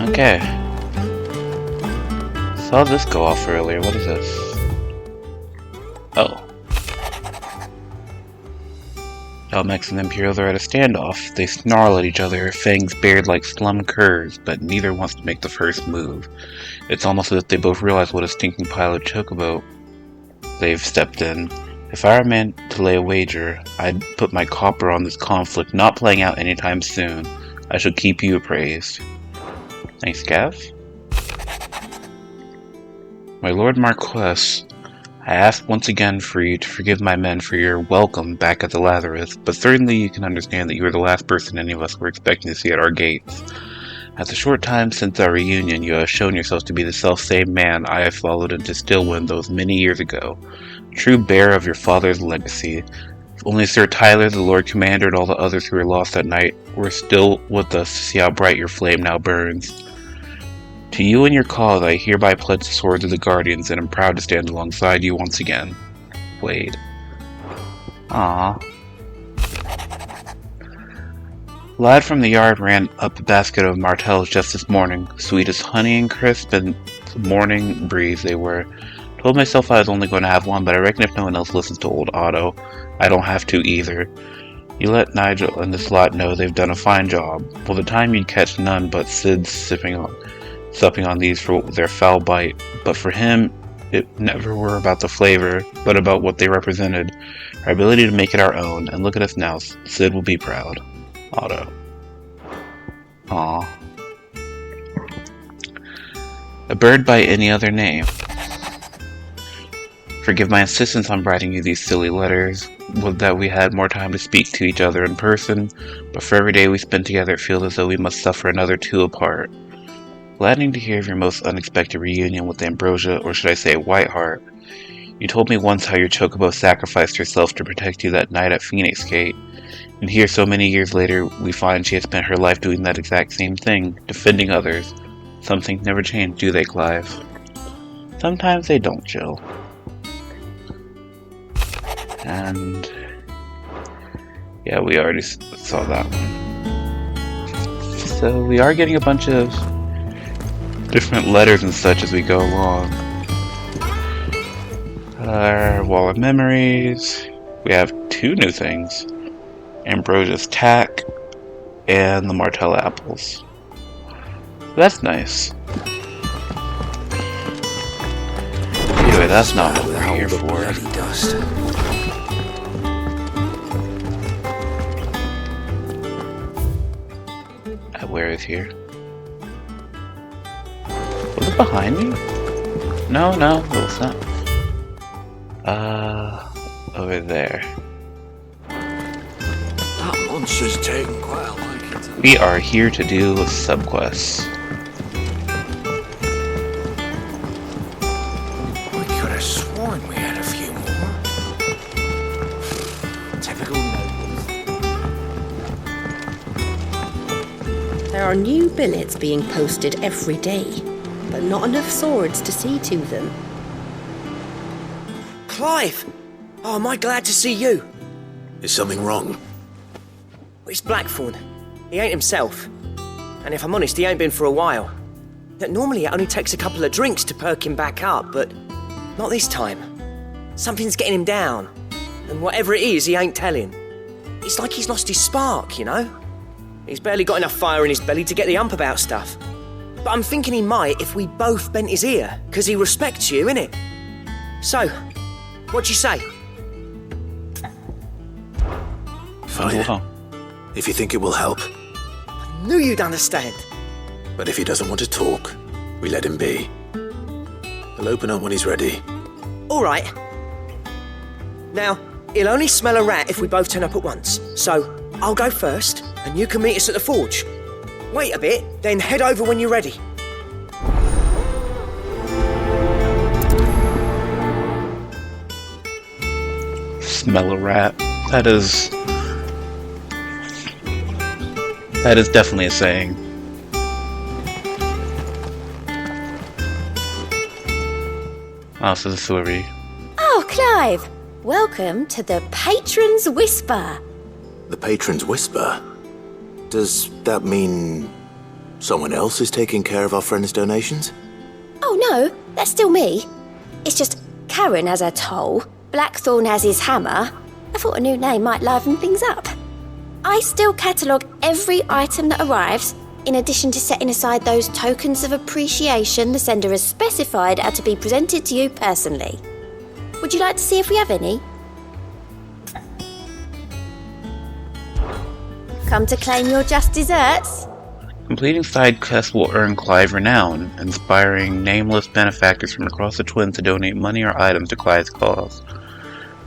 Okay. Saw this go off earlier. What is this? Oh. Elmex and Imperials are at a standoff. They snarl at each other, fangs bared like slum curs, but neither wants to make the first move. It's almost as if they both realize what a stinking pile of chocobo they've stepped in. If I were meant to lay a wager, I'd put my copper on this conflict not playing out anytime soon. I shall keep you appraised. Thanks, Gav. My Lord Marquess, I ask once again for you to forgive my men for your welcome back at the Lazarus, but certainly you can understand that you are the last person any of us were expecting to see at our gates. At the short time since our reunion, you have shown yourself to be the self-same man I have followed into Stillwind those many years ago, true bearer of your father's legacy. If only Sir Tyler, the Lord Commander, and all the others who were lost that night were still with us to see how bright your flame now burns. To you and your cause, I hereby pledge the swords of the Guardians, and am proud to stand alongside you once again. Wade. Aww. Lad from the yard ran up a basket of martels just this morning, sweet as honey and crisp and morning breeze they were. Told myself I was only going to have one, but I reckon if no one else listens to old Otto, I don't have to either. You let Nigel and this lot know they've done a fine job. Well, the time you'd catch none but Sid supping on these for their foul bite, but for him, it never were about the flavor, but about what they represented, our ability to make it our own, and look at us now, Sid will be proud. Otto. Aww. A bird by any other name. Forgive my insistence on writing you these silly letters, would that we had more time to speak to each other in person, but for every day we spend together it feels as though we must suffer another two apart. Gladdening to hear of your most unexpected reunion with Ambrosia, or should I say Whiteheart. You told me once how your chocobo sacrificed herself to protect you that night at Phoenix Gate, and here so many years later we find she has spent her life doing that exact same thing, defending others. Some things never change, do they, Clive? Sometimes they don't, Jill. And yeah, we already saw that one. So we are getting a bunch of different letters and such as we go along. Our Wall of Memories. We have two new things. Ambrosia's Tack and the Martell Apples. That's nice. Anyway, that's not what we're here for. Where is here? Was it behind me? No, it's not. Over there. That monster's taking quite a liking. We are here to do subquests. I could have sworn we had a few more. Typical nobles. There are new billets being posted every day, but not enough swords to see to them. Clive! Oh, am I glad to see you? Is something wrong? It's Blackthorn. He ain't himself. And if I'm honest, he ain't been for a while. Normally it only takes a couple of drinks to perk him back up, but not this time. Something's getting him down. And whatever it is, he ain't telling. It's like he's lost his spark, you know? He's barely got enough fire in his belly to get the ump about stuff. But I'm thinking he might if we both bent his ear, 'cause he respects you, innit? So, what'd you say? Fine. Wow. If you think it will help. I knew you'd understand. But if he doesn't want to talk, we let him be. He'll open up when he's ready. All right. Now, he'll only smell a rat if we both turn up at once. So, I'll go first, and you can meet us at the forge. Wait a bit, then head over when you're ready. Smell a rat. That is definitely a saying. Oh, so this is where we... Oh, Clive! Welcome to the Patron's Whisper. The Patron's Whisper? Does that mean... Someone else is taking care of our friend's donations? Oh no, that's still me. It's just Karen has her toll, Blackthorn has his hammer. I thought a new name might liven things up. I still catalogue every item that arrives, in addition to setting aside those tokens of appreciation the sender has specified are to be presented to you personally. Would you like to see if we have any? Come to claim your just desserts? Completing side quests will earn Clive renown, inspiring nameless benefactors from across the Twin to donate money or items to Clive's cause.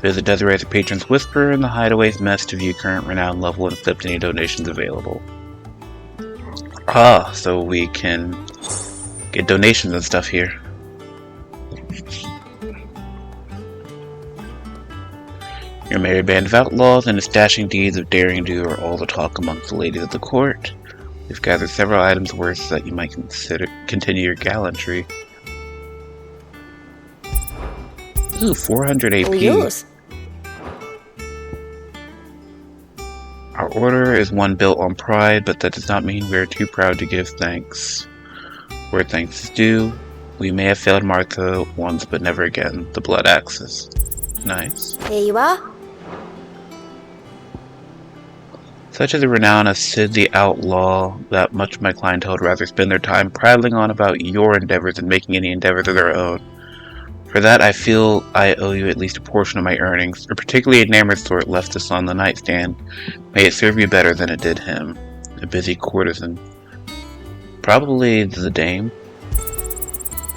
Visit Desiree's Patron's Whisper and the Hideaway's Mess to view current renown level and accept any donations available. Ah, so we can get donations and stuff here. Your merry band of outlaws and its dashing deeds of daring do are all the talk amongst the ladies of the court. We've gathered several items worth that you might continue your gallantry. Ooh, 400 AP. All yours. Our order is one built on pride, but that does not mean we are too proud to give thanks. Where thanks is due, we may have failed Martha once, but never again. The Blood Axis. Nice. Here you are. Such is the renown of Sid the Outlaw that much of my clientele would rather spend their time prattling on about your endeavors than making any endeavors of their own. For that, I feel I owe you at least a portion of my earnings, a particularly enamored sort left us on the nightstand. May it serve you better than it did him, a busy courtesan. Probably the dame.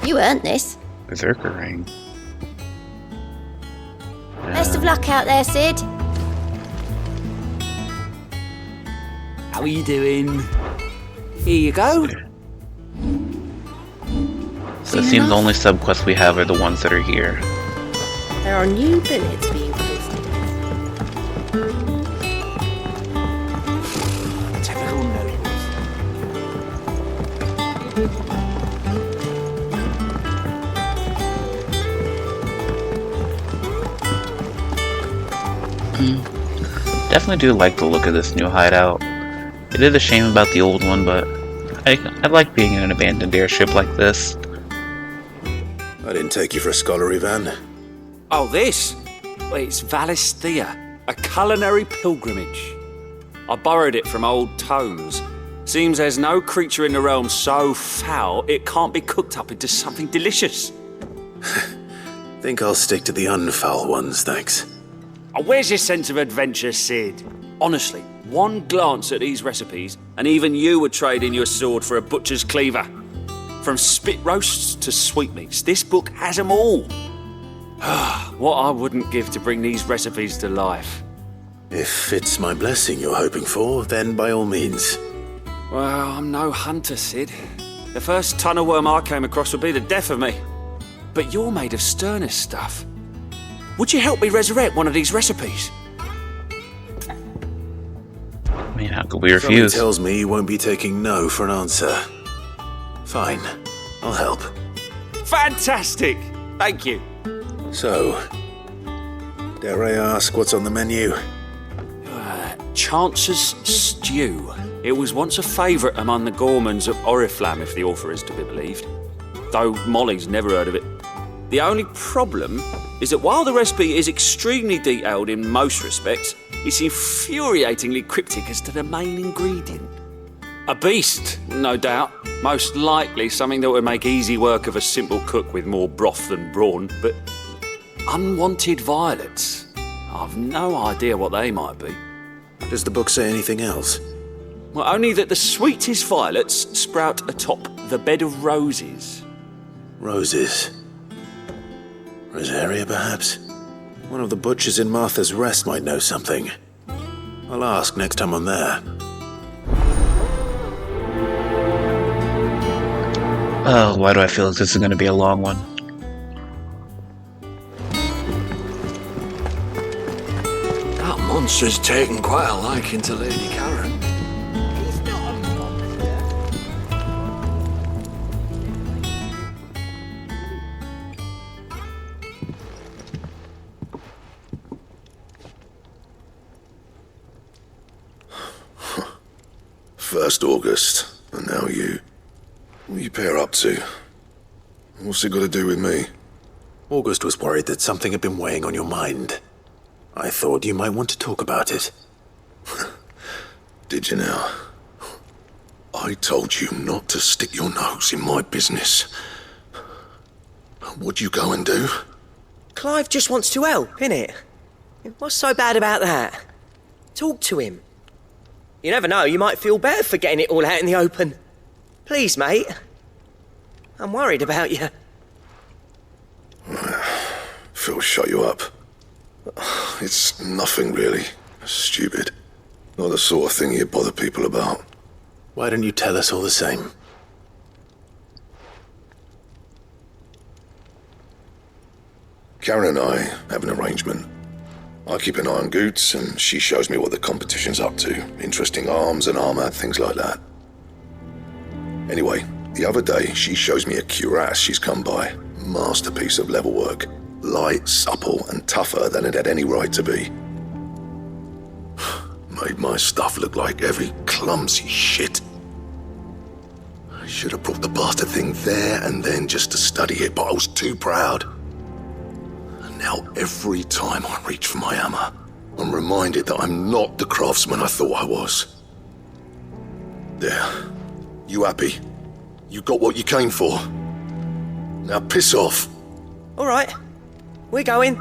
You earned this. Berserker ring. Best of luck out there, Sid. How are you doing? Here you go. So it seems the only subquests we have are the ones that are here. There are new billets being posted. Typical nobles. Definitely do like the look of this new hideout. It is a shame about the old one, but I like being in an abandoned airship like this. I didn't take you for a scholarly van. Oh, this? Well, it's Valisthea, a culinary pilgrimage. I borrowed it from old tomes. Seems there's no creature in the realm so foul it can't be cooked up into something delicious. Think I'll stick to the unfoul ones, thanks. Oh, where's your sense of adventure, Sid? Honestly, one glance at these recipes, and even you would trade in your sword for a butcher's cleaver. From spit roasts to sweetmeats, this book has them all. What I wouldn't give to bring these recipes to life. If it's my blessing you're hoping for, then by all means. Well, I'm no hunter, Sid. The first ton of worm I came across would be the death of me. But you're made of sterner stuff. Would you help me resurrect one of these recipes? I mean, how could we Something refuse? tells me you won't be taking no for an answer. Fine, I'll help. Fantastic! Thank you. So, dare I ask what's on the menu? Chance's Stew. It was once a favourite among the gourmands of Oriflamme, if the author is to be believed. Though Molly's never heard of it. The only problem is that while the recipe is extremely detailed in most respects, it's infuriatingly cryptic as to the main ingredient. A beast, no doubt. Most likely something that would make easy work of a simple cook with more broth than brawn, but unwanted violets. I've no idea what they might be. Does the book say anything else? Well, only that the sweetest violets sprout atop the bed of roses. Roses. Rosaria, perhaps? One of the butchers in Martha's Rest might know something. I'll ask next time I'm there. Oh, why do I feel like this is going to be a long one? That monster's taken quite a liking to Lady Karen. He's not a monster. First August. and now you. What are you pair up to? What's it got to do with me? August was worried that something had been weighing on your mind. I thought you might want to talk about it. Did you now? I told you not to stick your nose in my business. What'd you go and do? Clive just wants to help, innit? What's so bad about that? Talk to him. You never know, you might feel better for getting it all out in the open. Please, mate. I'm worried about you. Phil shut you up. It's nothing really. Stupid. Not the sort of thing you bother people about. Why don't you tell us all the same? Karen and I have an arrangement. I keep an eye on Goots, and she shows me what the competition's up to. Interesting arms and armor, things like that. Anyway, the other day, she shows me a cuirass she's come by. Masterpiece of level work. Light, supple, and tougher than it had any right to be. Made my stuff look like every clumsy shit. I should have brought the bastard thing there and then just to study it, but I was too proud. And now every time I reach for my hammer, I'm reminded that I'm not the craftsman I thought I was. There. You happy? You got what you came for. Now piss off. All right, we're going.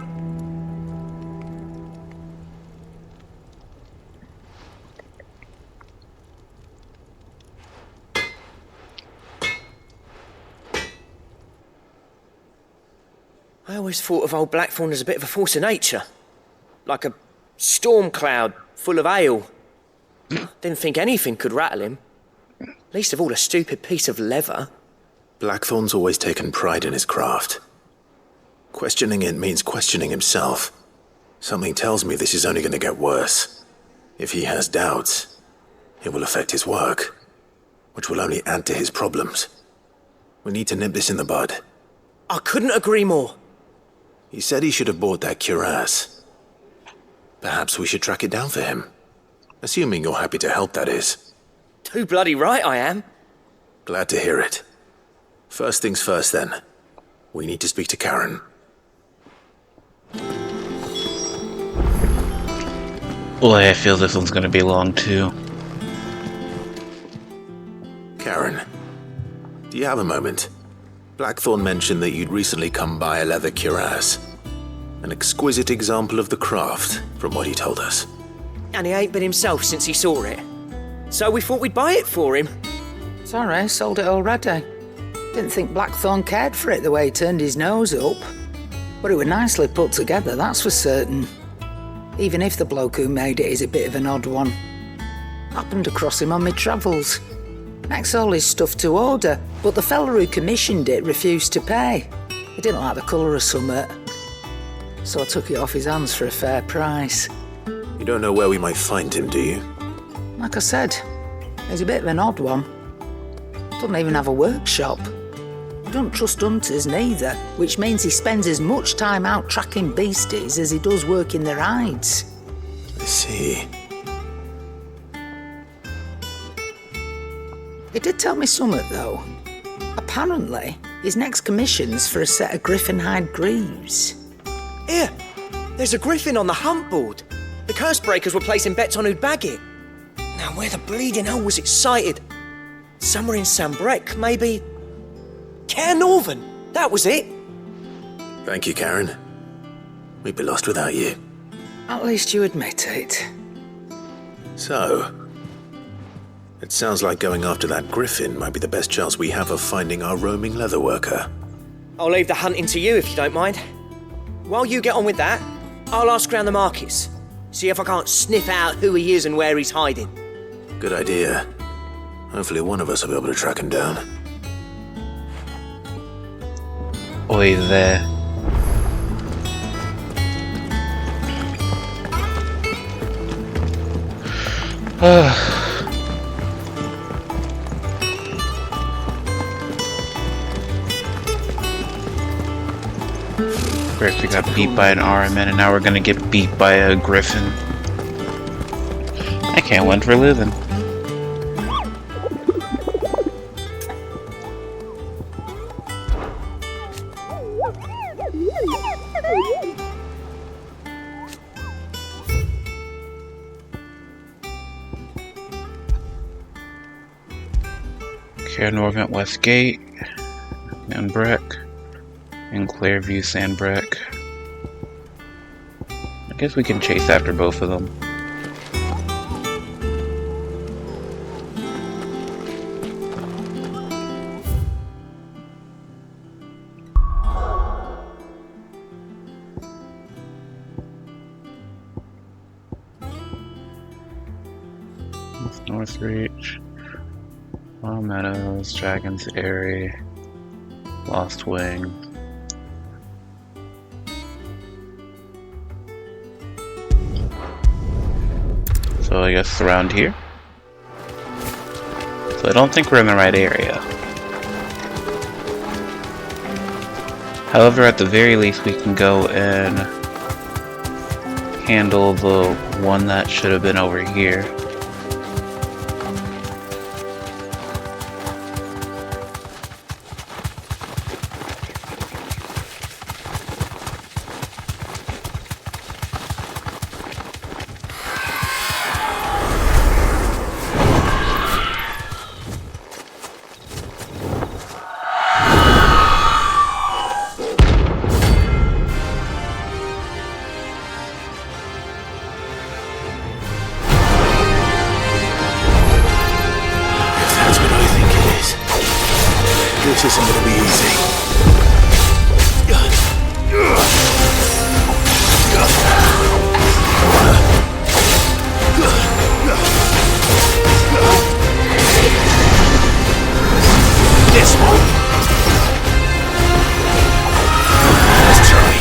I always thought of old Blackthorn as a bit of a force of nature. Like a storm cloud full of ale. Didn't think anything could rattle him. Least of all a stupid piece of leather. Blackthorn's always taken pride in his craft. Questioning it means questioning himself. Something tells me this is only going to get worse. If he has doubts, it will affect his work, which will only add to his problems. We need to nip this in the bud. I couldn't agree more. He said he should have bought that cuirass. Perhaps we should track it down for him. Assuming you're happy to help, that is. Too bloody right I am. Glad to hear it. First things first, then. We need to speak to Karen. Boy, I feel this one's gonna be long, too. Karen, do you have a moment? Blackthorn mentioned that you'd recently come by a leather cuirass. An exquisite example of the craft, from what he told us. And he ain't been himself since he saw it. So we thought we'd buy it for him. Sorry, sold it already. Didn't think Blackthorn cared for it the way he turned his nose up. But it was nicely put together, that's for certain. Even if the bloke who made it is a bit of an odd one. Happened across him on my travels. Makes all his stuff to order, but the fella who commissioned it refused to pay. He didn't like the colour of summit. So I took it off his hands for a fair price. You don't know where we might find him, do you? Like I said, he's a bit of an odd one. Doesn't even have a workshop. Don't trust hunters neither, which means he spends as much time out tracking beasties as he does working their hides. I see. He did tell me something, though. Apparently, his next commission's for a set of griffin hide greaves. Here, there's a griffin on the hunt board. The curse breakers were placing bets on who'd bag it. Now, where the bleeding hell was it sighted? Somewhere in Sambrec, maybe... Cairnorthern, that was it. Thank you, Karen. We'd be lost without you. At least you admit it. So, it sounds like going after that griffin might be the best chance we have of finding our roaming leatherworker. I'll leave the hunting to you if you don't mind. While you get on with that, I'll ask around the markets. See if I can't sniff out who he is and where he's hiding. Good idea. Hopefully one of us will be able to track him down. Oi there. First we got beat by an RMN and now we're gonna get beat by a griffin. I can't win for losing. Okay, Norvent West Gate, and Brick, and Clairview Sandbrick. I guess we can chase after both of them. Northreach, Long Meadows, Dragon's Eyrie, Lost Wing. So I guess around here. So I don't think we're in the right area. However, at the very least we can go and handle the one that should have been over here. This isn't gonna be easy. This one. Let's try.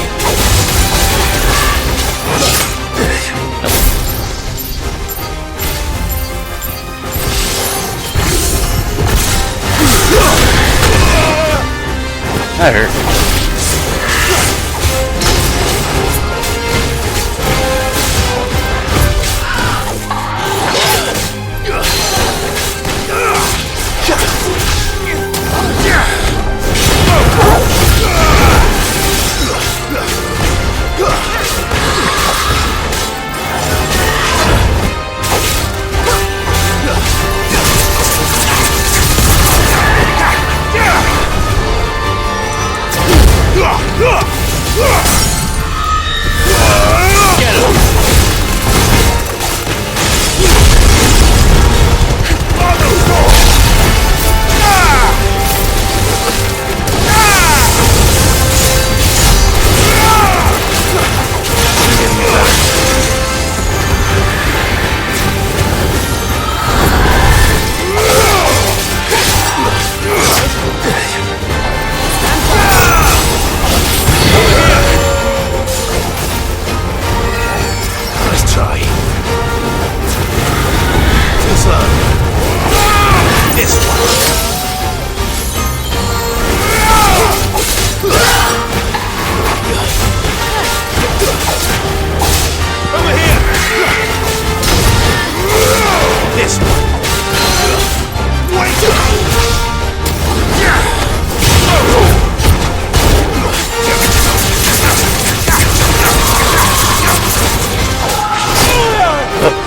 That hurt.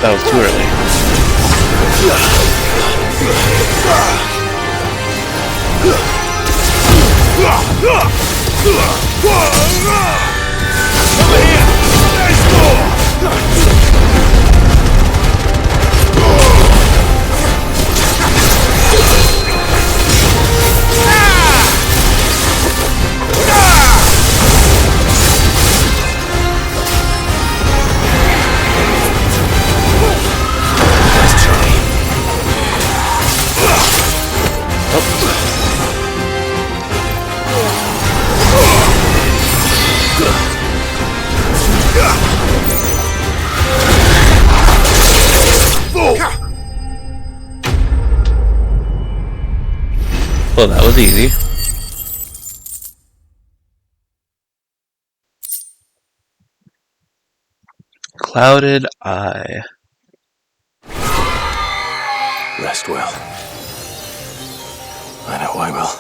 That was too early. Over here! There's more! Well, that was easy. Clouded Eye. Rest well. I know I will.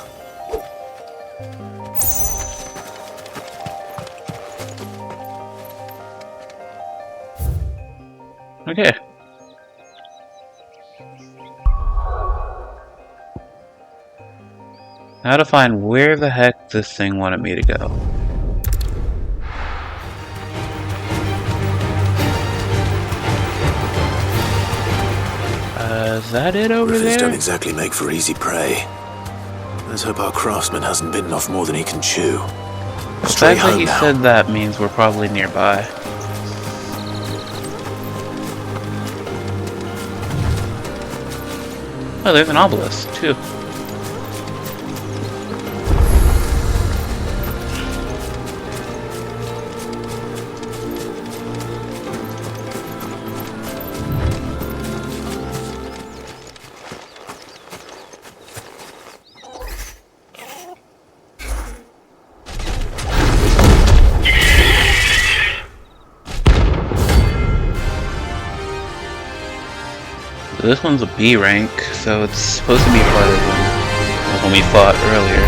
Okay. Now to find where the heck this thing wanted me to go. Is that it over Roofers there? don't exactly make for easy prey. Let's hope our craftsman hasn't bitten off more than he can chew. The Straight fact that home he now. said that means we're probably nearby. Oh, there's an obelisk, too. This one's a B rank, so it's supposed to be part of the one we fought earlier.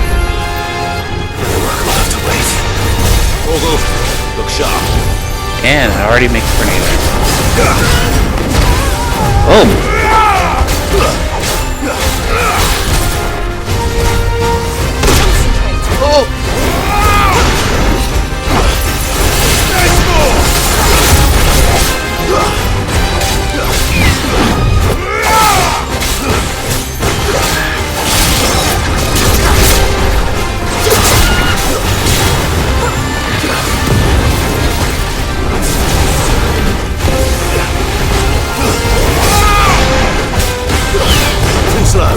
We'll have to wait. Look sharp. And it already makes grenades. Oh! Too slow.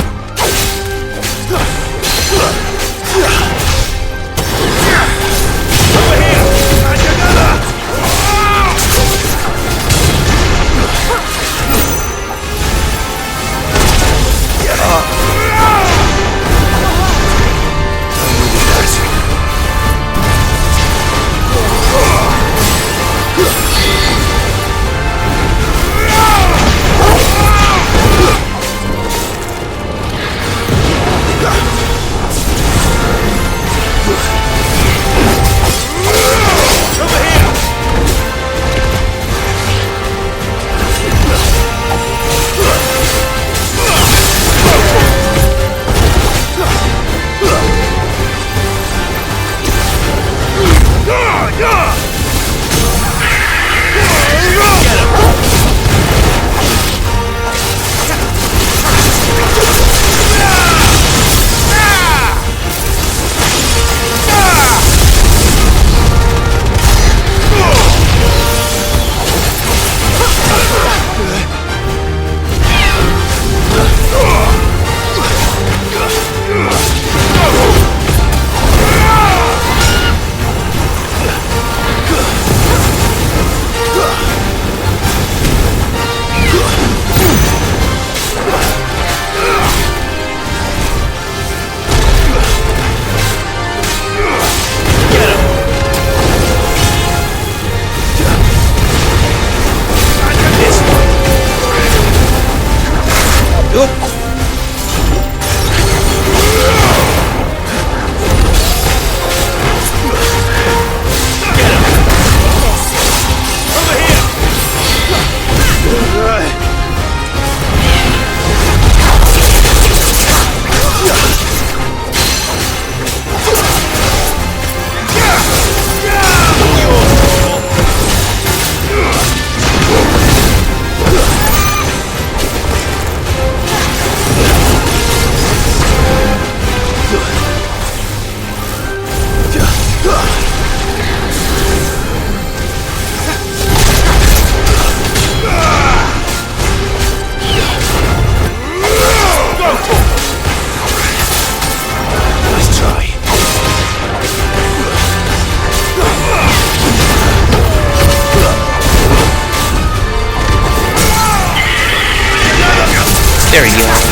There we go.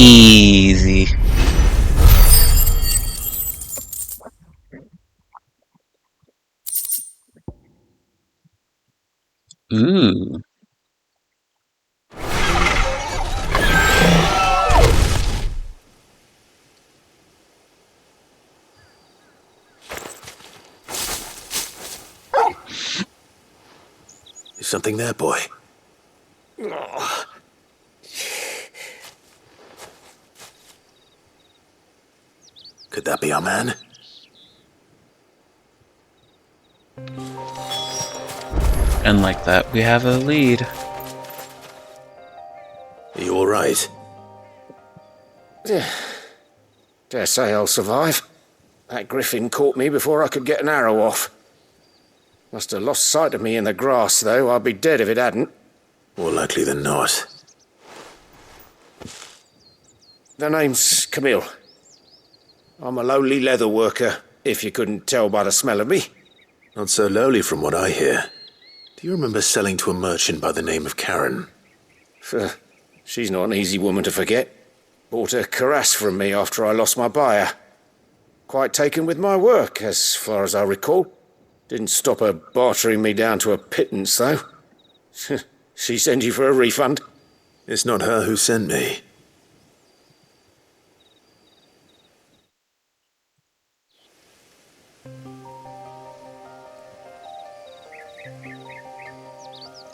Easy. Ooh. Is something there, boy? Could that be our man? And like that, we have a lead. Are you alright? Dare say I'll survive. That griffin caught me before I could get an arrow off. Must have lost sight of me in the grass, though. I'd be dead if it hadn't. More likely than not. The name's Camille. I'm a lowly leather worker, if you couldn't tell by the smell of me. Not so lowly from what I hear. Do you remember selling to a merchant by the name of Karen? She's not an easy woman to forget. Bought a cuirass from me after I lost my buyer. Quite taken with my work, as far as I recall. Didn't stop her bartering me down to a pittance, though. She sent you for a refund? It's not her who sent me.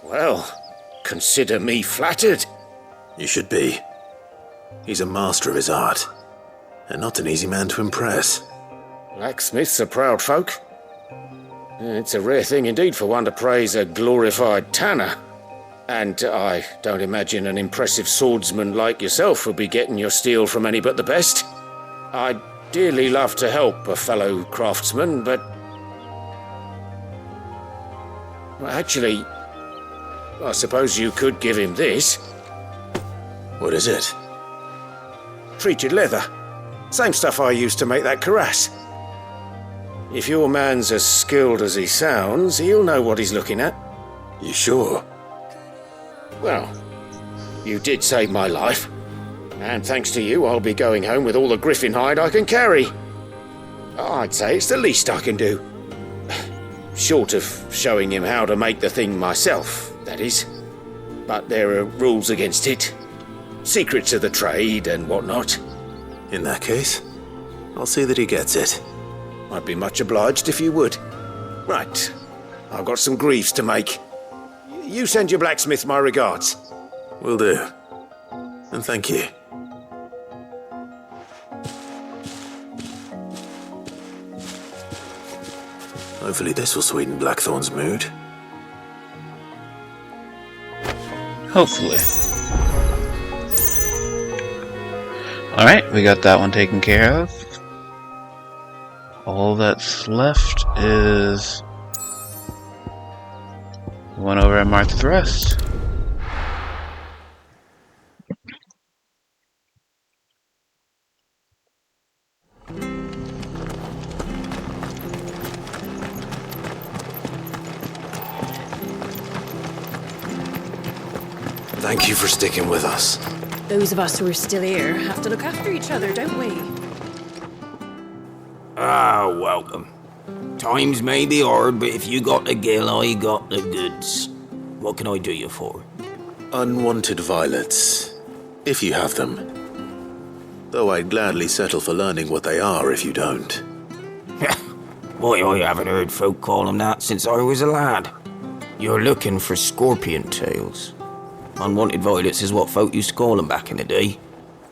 Well, consider me flattered. You should be. He's a master of his art, and not an easy man to impress. Blacksmiths are proud folk. It's a rare thing indeed for one to praise a glorified tanner. And I don't imagine an impressive swordsman like yourself would be getting your steel from any but the best. I'd dearly love to help a fellow craftsman, but... well, actually, I suppose you could give him this. What is it? Treated leather. Same stuff I used to make that cuirass. If your man's as skilled as he sounds, he'll know what he's looking at. You sure? Well, you did save my life. And thanks to you, I'll be going home with all the griffin hide I can carry. I'd say it's the least I can do. Short of showing him how to make the thing myself, that is. But there are rules against it. Secrets of the trade and whatnot. In that case, I'll see that he gets it. I'd be much obliged if you would. Right, I've got some greaves to make. You send your blacksmith my regards. Will do. And thank you. Hopefully this will sweeten Blackthorn's mood. Hopefully. Alright, we got that one taken care of. All that's left is the one over at Martha's Rest. Thank you for sticking with us. Those of us who are still here have to look after each other, don't we? Ah, welcome. Times may be hard, but if you got the gill, I got the goods. What can I do you for? Unwanted violets, if you have them. Though I'd gladly settle for learning what they are if you don't. Why, I haven't heard folk call them that since I was a lad. You're looking for scorpion tails. Unwanted violets is what folk used to call them back in the day.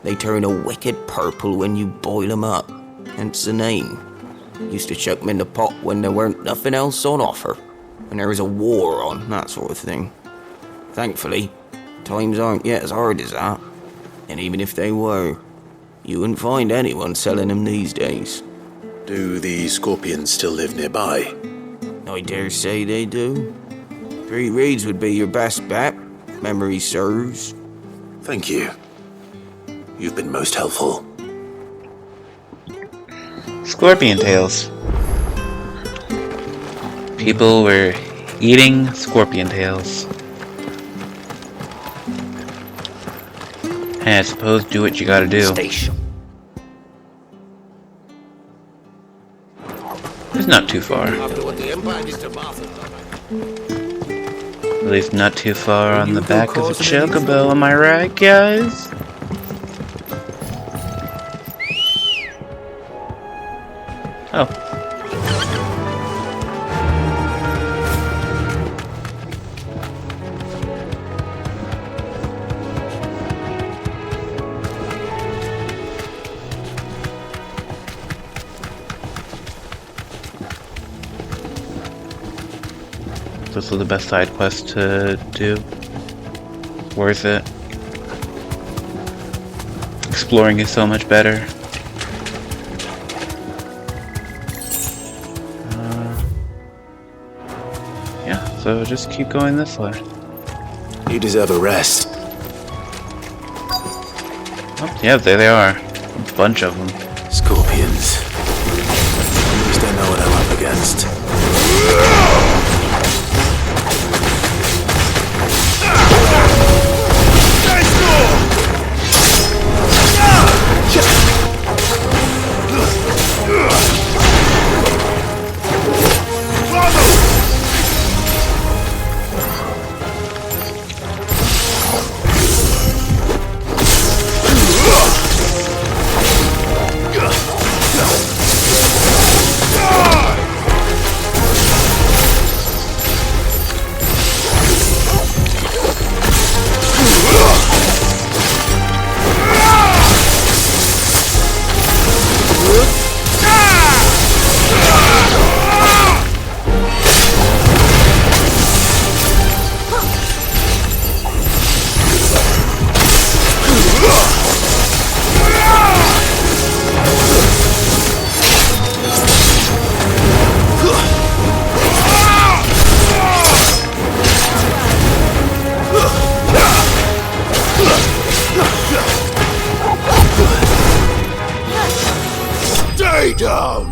They turn a wicked purple when you boil them up, hence the name. Used to chuck them in the pot when there weren't nothing else on offer, when there was a war on, that sort of thing. Thankfully, times aren't yet as hard as that, and even if they were, you wouldn't find anyone selling them these days. Do the scorpions still live nearby? I dare say they do. 3 reeds would be your best bet. Memory serves. Thank you. You've been most helpful. Scorpion tails. People were eating scorpion tails. And I suppose do what you gotta do. Station. It's not too far. At least not too far on the back of a chocobo, am I right, guys? Oh. this was the best side quest to do. Worth it. Exploring is so much better. Yeah, so just keep going this way. You deserve a rest. Oh, yeah, there they are. A bunch of them. Scorpions. At least I know what I'm up against. Down!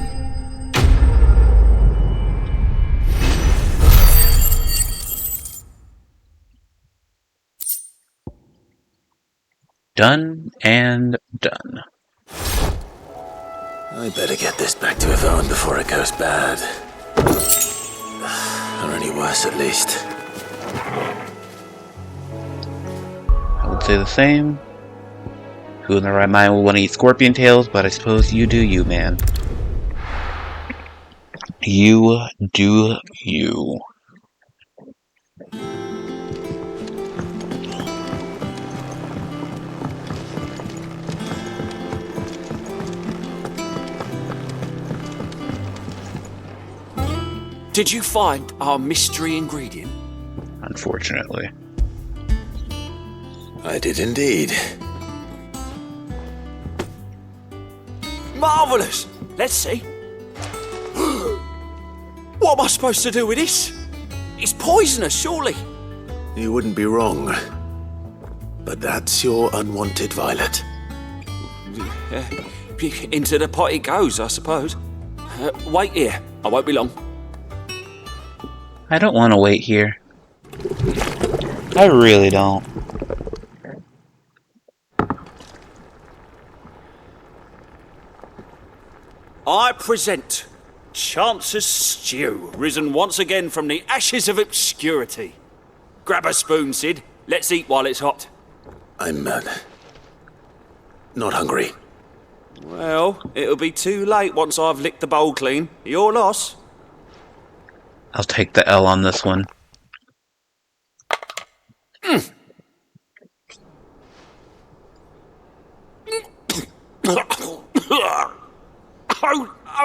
Done and done. I better get this back to Yvonne before it goes bad. Or any worse, at least. I would say the same. Who in their right mind will want to eat scorpion tails, but I suppose you do you, man. You do you. Did you find our mystery ingredient? Unfortunately. I did indeed. Marvellous! Let's see. What am I supposed to do with this? It's poisonous, surely. You wouldn't be wrong. But that's your unwanted violet. Into the pot it goes, I suppose. Wait here. I won't be long. I don't want to wait here. I really don't. I present Chance's Stew, risen once again from the ashes of obscurity. Grab a spoon, Sid. Let's eat while it's hot. I'm, not hungry. Well, it'll be too late once I've licked the bowl clean. Your loss. I'll take the L on this one.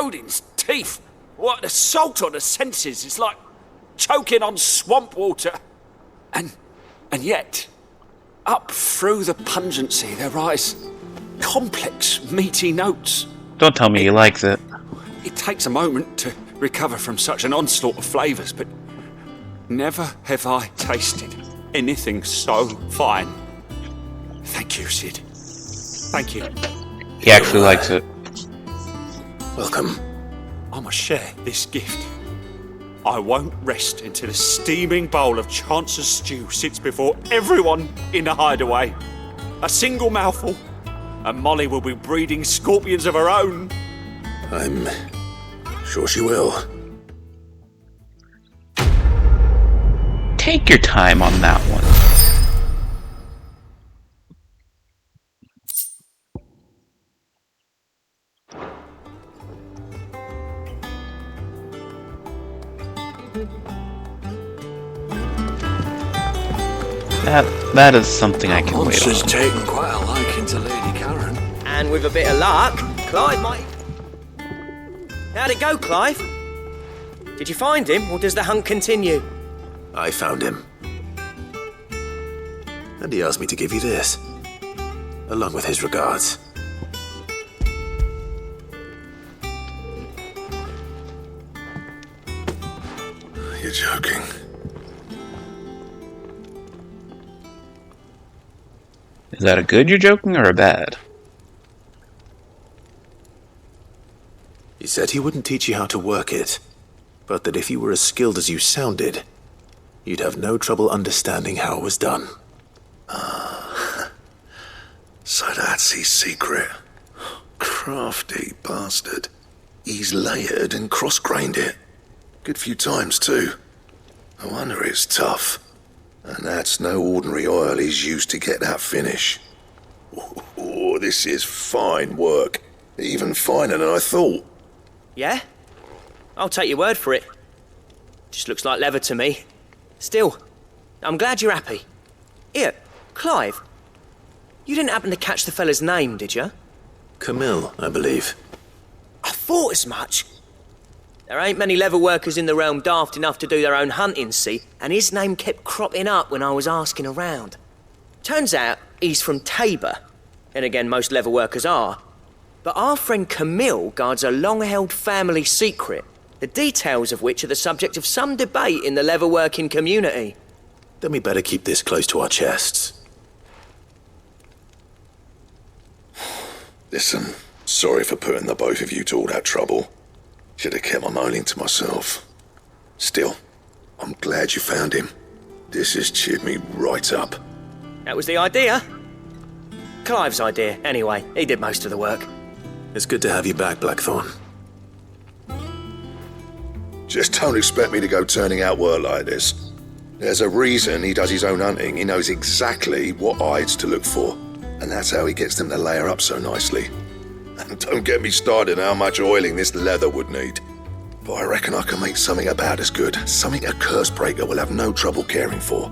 Odin's teeth. What the salt on the senses is like choking on swamp water. And yet, up through the pungency there rise complex, meaty notes. Don't tell me he likes it. It takes a moment to recover from such an onslaught of flavours, but never have I tasted anything so fine. Thank you, Sid. Thank you. He actually likes it. Welcome. I must share this gift. I won't rest until a steaming bowl of Chance's stew sits before everyone in the hideaway. A single mouthful, and Molly will be breeding scorpions of her own. I'm sure she will. Take your time on that one. That is something I can wait on. Monster's taken quite a liking to Lady Karen. And with a bit of luck, Clive might... How'd it go, Clive? Did you find him, or does the hunt continue? I found him. And he asked me to give you this, along with his regards. You're joking. Is that a good you're joking or a bad? He said he wouldn't teach you how to work it, but that if you were as skilled as you sounded, you'd have no trouble understanding how it was done. So that's his secret. Crafty bastard. He's layered and cross-grained it. Good few times, too. No wonder it's tough. And that's no ordinary oil he's used to get that finish. Oh, this is fine work. Even finer than I thought. Yeah? I'll take your word for it. Just looks like leather to me. Still, I'm glad you're happy. Here, Clive. You didn't happen to catch the fella's name, did you? Camille, I believe. I thought as much. There ain't many leather workers in the realm daft enough to do their own hunting, see? And his name kept cropping up when I was asking around. Turns out he's from Tabor. And again, most leather workers are. But our friend Camille guards a long-held family secret, the details of which are the subject of some debate in the leather-working community. Then we better keep this close to our chests. Listen, sorry for putting the both of you to all that trouble. Should have kept my moaning to myself. Still, I'm glad you found him. This has cheered me right up. That was the idea. Clive's idea, anyway. He did most of the work. It's good to have you back, Blackthorn. Just don't expect me to go turning out work like this. There's a reason he does his own hunting. He knows exactly what hides to look for. And that's how he gets them to layer up so nicely. And don't get me started on how much oiling this leather would need. But I reckon I can make something about as good. Something a Cursebreaker will have no trouble caring for.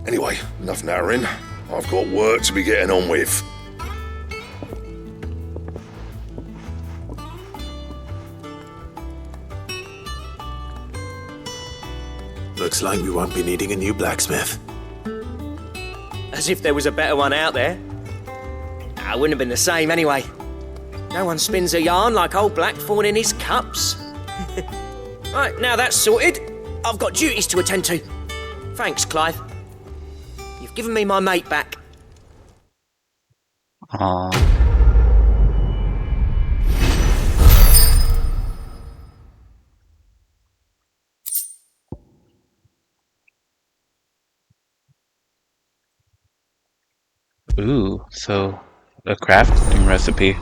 Anyway, enough narrowing. I've got work to be getting on with. Looks like we won't be needing a new blacksmith. As if there was a better one out there. I wouldn't have been the same anyway. No one spins a yarn like old Blackthorn in his cups. Right, now that's sorted. I've got duties to attend to. Thanks, Clive. You've given me my mate back. Aww. Ooh, so a crafting recipe.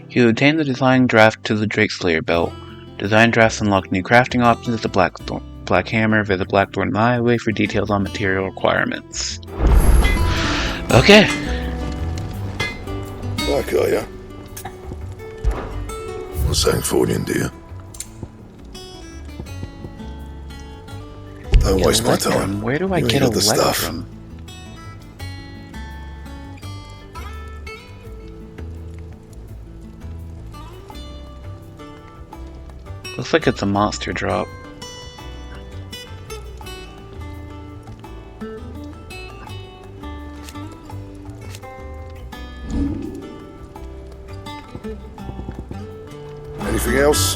You obtain the design draft to the Drake Slayer belt. Design drafts unlock new crafting options at the Black Hammer. Visit Blackthorn Highway for details on material requirements. Okay. Like, are ya? What's that for you, dear? Don't waste my time. Where do I You get ain't got the stuff. Electrum? Looks like it's a monster drop. Anything else?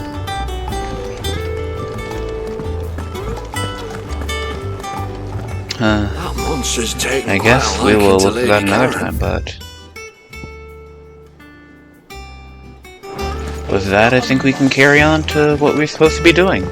That monster's taking I guess quite a we will liking to look at that Lady another Karen. time, but... With that, I think we can carry on to what we're supposed to be doing.